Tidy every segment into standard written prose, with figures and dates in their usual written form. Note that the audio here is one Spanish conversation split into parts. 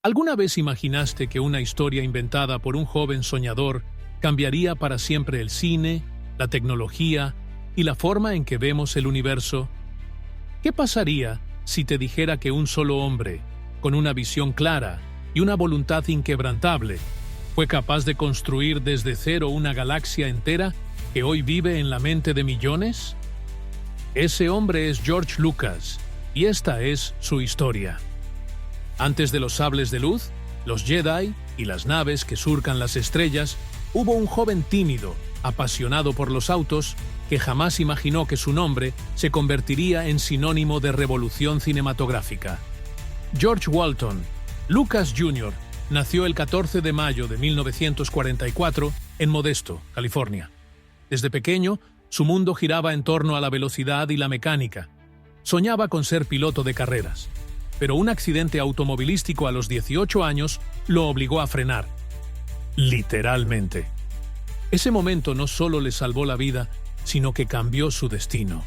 ¿Alguna vez imaginaste que una historia inventada por un joven soñador cambiaría para siempre el cine, la tecnología y la forma en que vemos el universo? ¿Qué pasaría si te dijera que un solo hombre, con una visión clara y una voluntad inquebrantable, fue capaz de construir desde cero una galaxia entera que hoy vive en la mente de millones? Ese hombre es George Lucas, y esta es su historia. Antes de los sables de luz, los Jedi y las naves que surcan las estrellas, hubo un joven tímido, apasionado por los autos, que jamás imaginó que su nombre se convertiría en sinónimo de revolución cinematográfica. George Walton Lucas Jr. nació el 14 de mayo de 1944 en Modesto, California. Desde pequeño, su mundo giraba en torno a la velocidad y la mecánica. Soñaba con ser piloto de carreras, pero un accidente automovilístico a los 18 años lo obligó a frenar. Literalmente. Ese momento no solo le salvó la vida, sino que cambió su destino.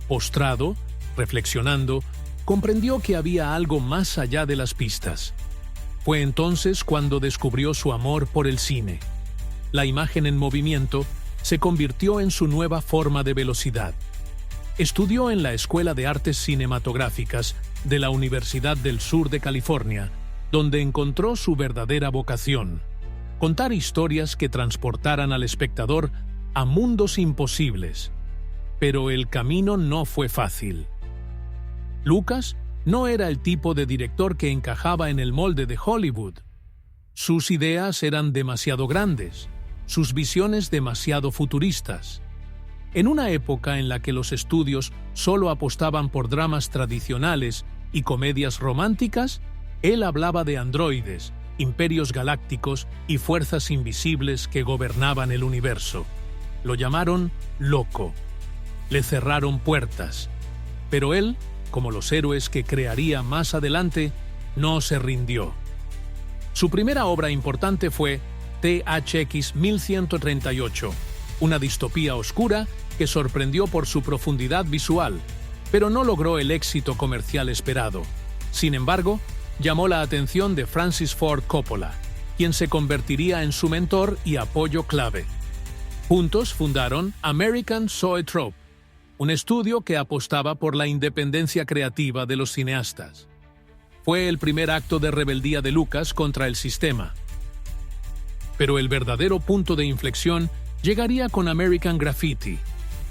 Postrado, reflexionando, comprendió que había algo más allá de las pistas. Fue entonces cuando descubrió su amor por el cine. La imagen en movimiento se convirtió en su nueva forma de velocidad. Estudió en la Escuela de Artes Cinematográficas de la Universidad del Sur de California, donde encontró su verdadera vocación: contar historias que transportaran al espectador a mundos imposibles. Pero el camino no fue fácil. Lucas no era el tipo de director que encajaba en el molde de Hollywood. Sus ideas eran demasiado grandes, sus visiones demasiado futuristas. En una época en la que los estudios solo apostaban por dramas tradicionales y comedias románticas, él hablaba de androides, imperios galácticos y fuerzas invisibles que gobernaban el universo. Lo llamaron loco. Le cerraron puertas. Pero él, como los héroes que crearía más adelante, no se rindió. Su primera obra importante fue THX 1138, una distopía oscura que sorprendió por su profundidad visual, pero no logró el éxito comercial esperado. Sin embargo, llamó la atención de Francis Ford Coppola, quien se convertiría en su mentor y apoyo clave. Juntos fundaron American Zoetrope, un estudio que apostaba por la independencia creativa de los cineastas. Fue el primer acto de rebeldía de Lucas contra el sistema. Pero el verdadero punto de inflexión llegaría con American Graffiti,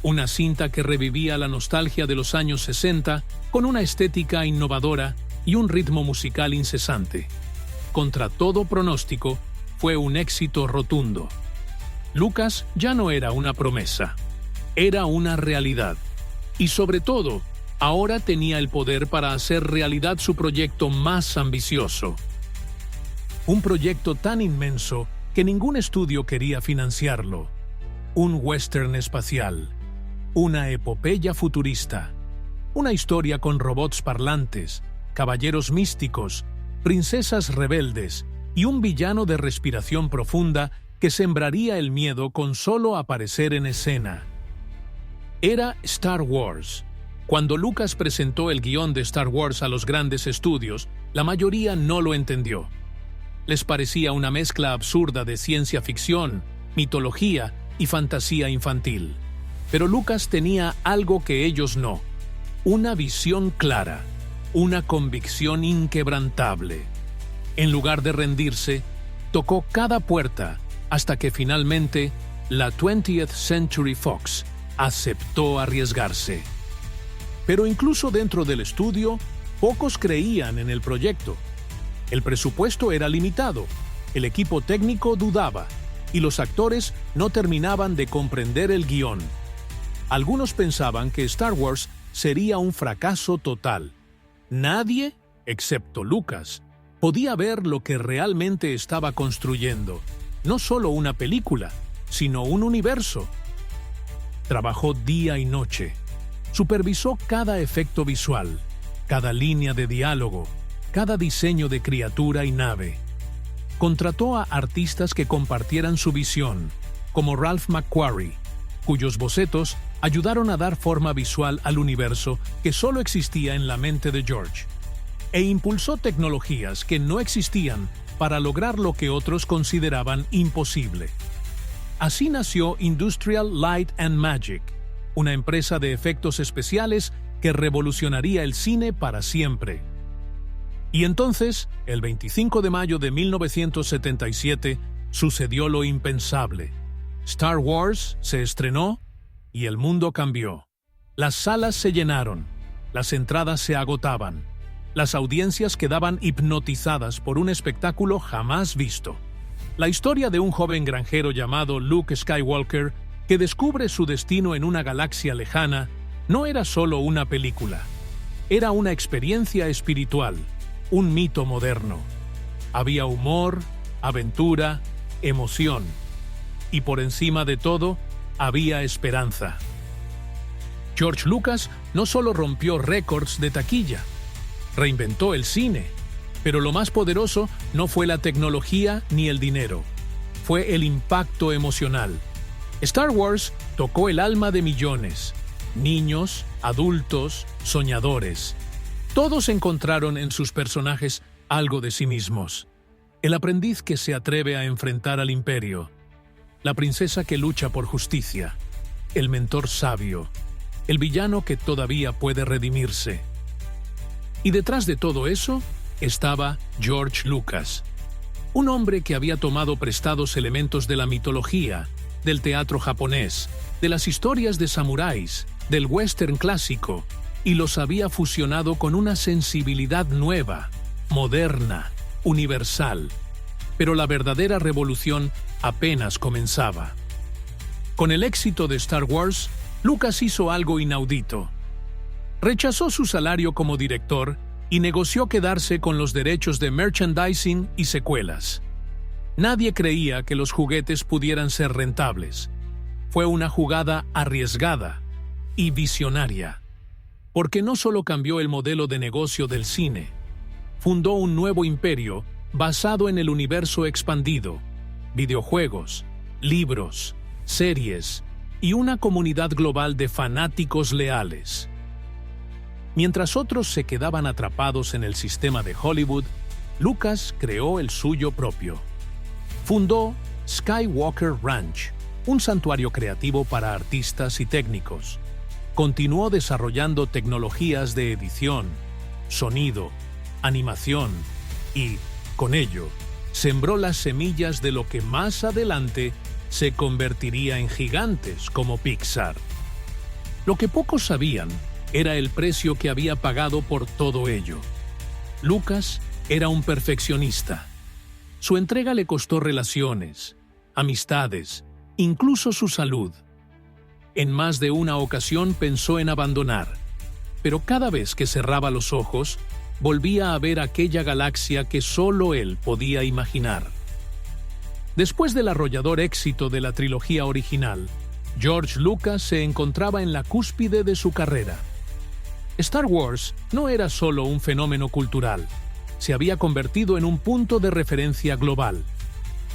una cinta que revivía la nostalgia de los años 60 con una estética innovadora y un ritmo musical incesante. Contra todo pronóstico, fue un éxito rotundo. Lucas ya no era una promesa, era una realidad. Y sobre todo, ahora tenía el poder para hacer realidad su proyecto más ambicioso. Un proyecto tan inmenso que ningún estudio quería financiarlo. Un western espacial, una epopeya futurista, una historia con robots parlantes, caballeros místicos, princesas rebeldes y un villano de respiración profunda que sembraría el miedo con solo aparecer en escena. Era Star Wars. Cuando Lucas presentó el guión de Star Wars a los grandes estudios, la mayoría no lo entendió. Les parecía una mezcla absurda de ciencia ficción, mitología y fantasía infantil. Pero Lucas tenía algo que ellos no: una visión clara, una convicción inquebrantable. En lugar de rendirse, tocó cada puerta hasta que finalmente la 20th Century Fox aceptó arriesgarse. Pero incluso dentro del estudio, pocos creían en el proyecto. El presupuesto era limitado, el equipo técnico dudaba, y los actores no terminaban de comprender el guión. Algunos pensaban que Star Wars sería un fracaso total. Nadie, excepto Lucas, podía ver lo que realmente estaba construyendo. No solo una película, sino un universo. Trabajó día y noche. Supervisó cada efecto visual, cada línea de diálogo, cada diseño de criatura y nave. Contrató a artistas que compartieran su visión, como Ralph McQuarrie, cuyos bocetos ayudaron a dar forma visual al universo que solo existía en la mente de George. e impulsó tecnologías que no existían para lograr lo que otros consideraban imposible. Así nació Industrial Light and Magic, una empresa de efectos especiales que revolucionaría el cine para siempre. Y entonces, el 25 de mayo de 1977, sucedió lo impensable. Star Wars se estrenó y el mundo cambió. Las salas se llenaron, las entradas se agotaban, las audiencias quedaban hipnotizadas por un espectáculo jamás visto. La historia de un joven granjero llamado Luke Skywalker, que descubre su destino en una galaxia lejana, no era solo una película. Era una experiencia espiritual, un mito moderno. Había humor, aventura, emoción. Y por encima de todo, había esperanza. George Lucas no solo rompió récords de taquilla, reinventó el cine, pero lo más poderoso no fue la tecnología ni el dinero, fue el impacto emocional. Star Wars tocó el alma de millones, niños, adultos, soñadores. Todos encontraron en sus personajes algo de sí mismos. El aprendiz que se atreve a enfrentar al imperio, la princesa que lucha por justicia, el mentor sabio, el villano que todavía puede redimirse. Y detrás de todo eso estaba George Lucas, un hombre que había tomado prestados elementos de la mitología, del teatro japonés, de las historias de samuráis, del western clásico, y los había fusionado con una sensibilidad nueva, moderna, universal. Pero la verdadera revolución apenas comenzaba. Con el éxito de Star Wars, Lucas hizo algo inaudito. Rechazó su salario como director y negoció quedarse con los derechos de merchandising y secuelas. Nadie creía que los juguetes pudieran ser rentables. Fue una jugada arriesgada y visionaria, porque no solo cambió el modelo de negocio del cine, fundó un nuevo imperio basado en el universo expandido, videojuegos, libros, series y una comunidad global de fanáticos leales. Mientras otros se quedaban atrapados en el sistema de Hollywood, Lucas creó el suyo propio. Fundó Skywalker Ranch, un santuario creativo para artistas y técnicos. Continuó desarrollando tecnologías de edición, sonido, animación y, con ello, sembró las semillas de lo que más adelante se convertiría en gigantes como Pixar. Lo que pocos sabían era el precio que había pagado por todo ello. Lucas era un perfeccionista. Su entrega le costó relaciones, amistades, incluso su salud. En más de una ocasión pensó en abandonar, pero cada vez que cerraba los ojos, volvía a ver aquella galaxia que solo él podía imaginar. Después del arrollador éxito de la trilogía original, George Lucas se encontraba en la cúspide de su carrera. Star Wars no era solo un fenómeno cultural, se había convertido en un punto de referencia global.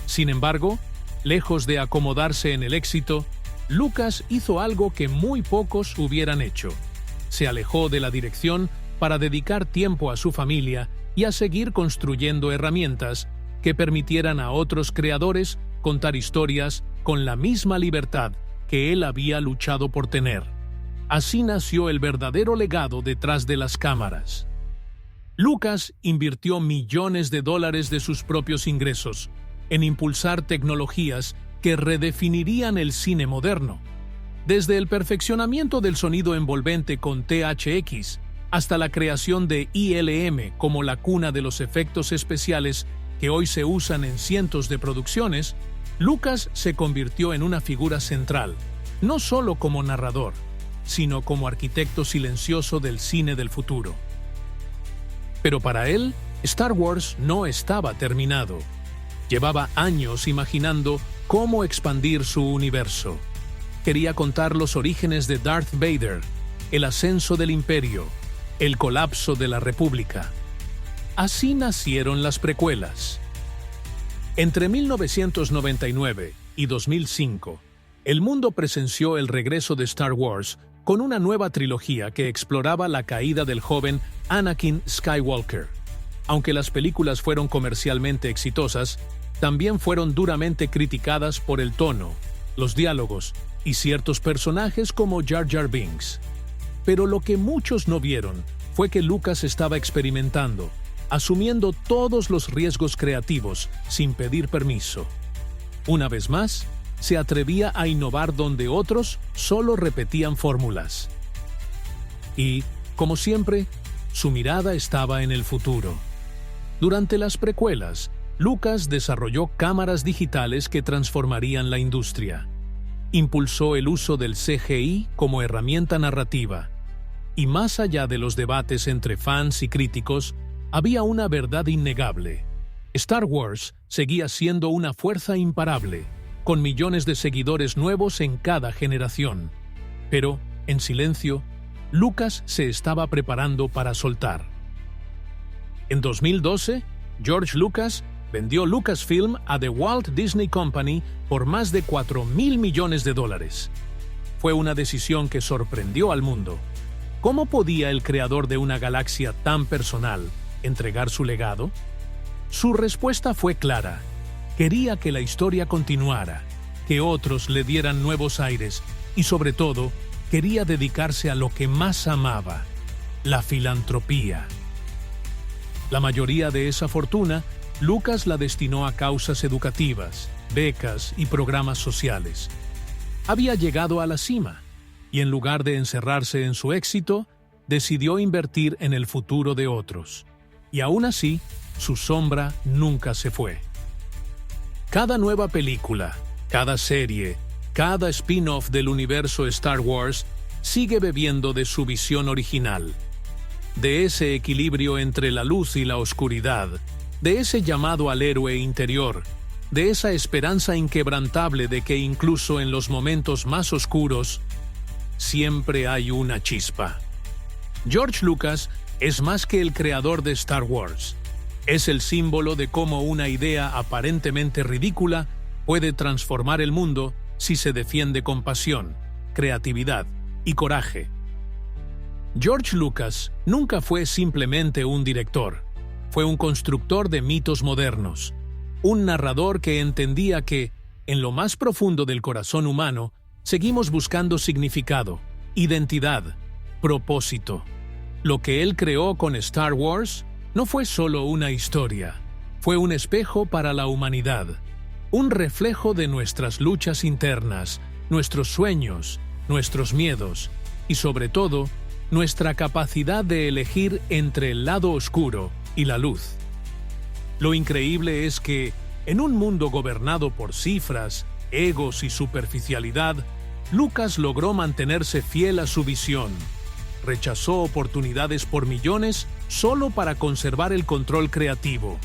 Sin embargo, lejos de acomodarse en el éxito, Lucas hizo algo que muy pocos hubieran hecho. Se alejó de la dirección para dedicar tiempo a su familia y a seguir construyendo herramientas que permitieran a otros creadores contar historias con la misma libertad que él había luchado por tener. Así nació el verdadero legado detrás de las cámaras. Lucas invirtió millones de dólares de sus propios ingresos en impulsar tecnologías que redefinirían el cine moderno. Desde el perfeccionamiento del sonido envolvente con THX hasta la creación de ILM como la cuna de los efectos especiales que hoy se usan en cientos de producciones, Lucas se convirtió en una figura central, no solo como narrador, sino como arquitecto silencioso del cine del futuro. Pero para él, Star Wars no estaba terminado. Llevaba años imaginando cómo expandir su universo. Quería contar los orígenes de Darth Vader, el ascenso del Imperio, el colapso de la República. Así nacieron las precuelas. Entre 1999 y 2005, el mundo presenció el regreso de Star Wars con una nueva trilogía que exploraba la caída del joven Anakin Skywalker. Aunque las películas fueron comercialmente exitosas, también fueron duramente criticadas por el tono, los diálogos y ciertos personajes como Jar Jar Binks. Pero lo que muchos no vieron fue que Lucas estaba experimentando, asumiendo todos los riesgos creativos sin pedir permiso. Una vez más, se atrevía a innovar donde otros solo repetían fórmulas. Y, como siempre, su mirada estaba en el futuro. Durante las precuelas, Lucas desarrolló cámaras digitales que transformarían la industria. Impulsó el uso del CGI como herramienta narrativa. Y más allá de los debates entre fans y críticos, había una verdad innegable. Star Wars seguía siendo una fuerza imparable, con millones de seguidores nuevos en cada generación. Pero, en silencio, Lucas se estaba preparando para soltar. En 2012, George Lucas vendió Lucasfilm a The Walt Disney Company por más de $4.000 millones. Fue una decisión que sorprendió al mundo. ¿Cómo podía el creador de una galaxia tan personal entregar su legado? Su respuesta fue clara. Quería que la historia continuara, que otros le dieran nuevos aires y, sobre todo, quería dedicarse a lo que más amaba, la filantropía. La mayoría de esa fortuna, Lucas la destinó a causas educativas, becas y programas sociales. Había llegado a la cima, y en lugar de encerrarse en su éxito, decidió invertir en el futuro de otros. Y aún así, su sombra nunca se fue. Cada nueva película, cada serie, cada spin-off del universo Star Wars sigue bebiendo de su visión original, de ese equilibrio entre la luz y la oscuridad, de ese llamado al héroe interior, de esa esperanza inquebrantable de que incluso en los momentos más oscuros, siempre hay una chispa. George Lucas es más que el creador de Star Wars. Es el símbolo de cómo una idea aparentemente ridícula puede transformar el mundo si se defiende con pasión, creatividad y coraje. George Lucas nunca fue simplemente un director. Fue un constructor de mitos modernos, un narrador que entendía que, en lo más profundo del corazón humano, seguimos buscando significado, identidad, propósito. Lo que él creó con Star Wars no fue solo una historia, fue un espejo para la humanidad, un reflejo de nuestras luchas internas, nuestros sueños, nuestros miedos y, sobre todo, nuestra capacidad de elegir entre el lado oscuro y la luz. Lo increíble es que, en un mundo gobernado por cifras, egos y superficialidad, Lucas logró mantenerse fiel a su visión. Rechazó oportunidades por millones solo para conservar el control creativo.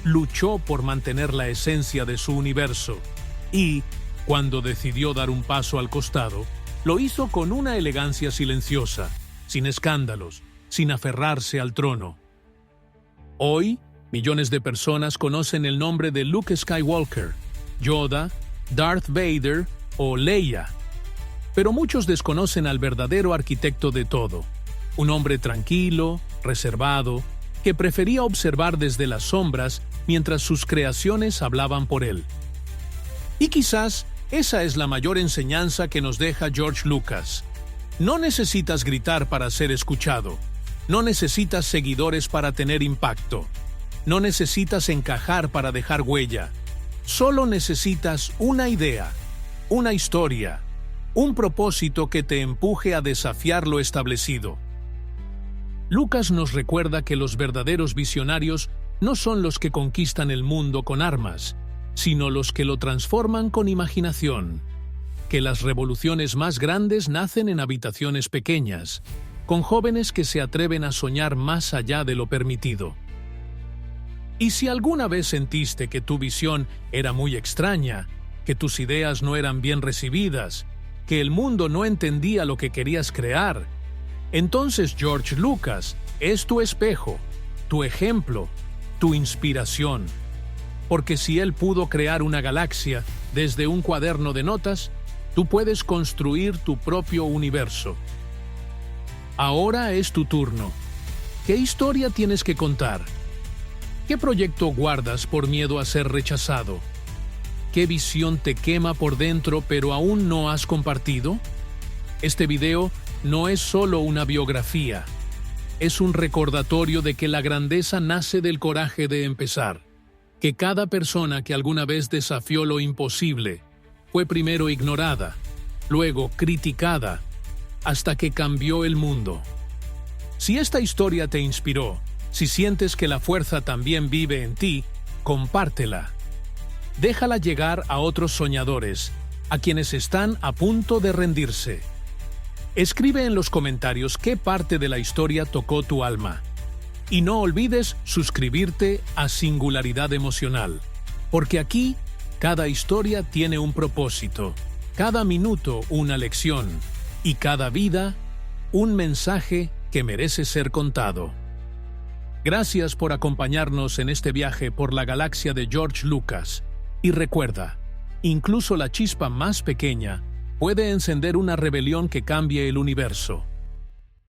Luchó por mantener la esencia de su universo. Y, cuando decidió dar un paso al costado, lo hizo con una elegancia silenciosa, sin escándalos, sin aferrarse al trono. Hoy, millones de personas conocen el nombre de Luke Skywalker, Yoda, Darth Vader o Leia. Pero muchos desconocen al verdadero arquitecto de todo, un hombre tranquilo, reservado, que prefería observar desde las sombras mientras sus creaciones hablaban por él. Y quizás esa es la mayor enseñanza que nos deja George Lucas. No necesitas gritar para ser escuchado, no necesitas seguidores para tener impacto, no necesitas encajar para dejar huella, solo necesitas una idea, una historia, un propósito que te empuje a desafiar lo establecido. Lucas nos recuerda que los verdaderos visionarios no son los que conquistan el mundo con armas, sino los que lo transforman con imaginación. Que las revoluciones más grandes nacen en habitaciones pequeñas, con jóvenes que se atreven a soñar más allá de lo permitido. Y si alguna vez sentiste que tu visión era muy extraña, que tus ideas no eran bien recibidas, que el mundo no entendía lo que querías crear, entonces George Lucas es tu espejo, tu ejemplo, tu inspiración. Porque si él pudo crear una galaxia desde un cuaderno de notas, tú puedes construir tu propio universo. Ahora es tu turno. ¿Qué historia tienes que contar? ¿Qué proyecto guardas por miedo a ser rechazado? ¿Qué visión te quema por dentro pero aún no has compartido? Este video no es solo una biografía, es un recordatorio de que la grandeza nace del coraje de empezar, que cada persona que alguna vez desafió lo imposible fue primero ignorada, luego criticada, hasta que cambió el mundo. Si esta historia te inspiró, si sientes que la fuerza también vive en ti, compártela. Déjala llegar a otros soñadores, a quienes están a punto de rendirse. Escribe en los comentarios qué parte de la historia tocó tu alma. Y no olvides suscribirte a Singularidad Emocional, porque aquí cada historia tiene un propósito, cada minuto una lección y cada vida un mensaje que merece ser contado. Gracias por acompañarnos en este viaje por la galaxia de George Lucas. Y recuerda, incluso la chispa más pequeña puede encender una rebelión que cambie el universo.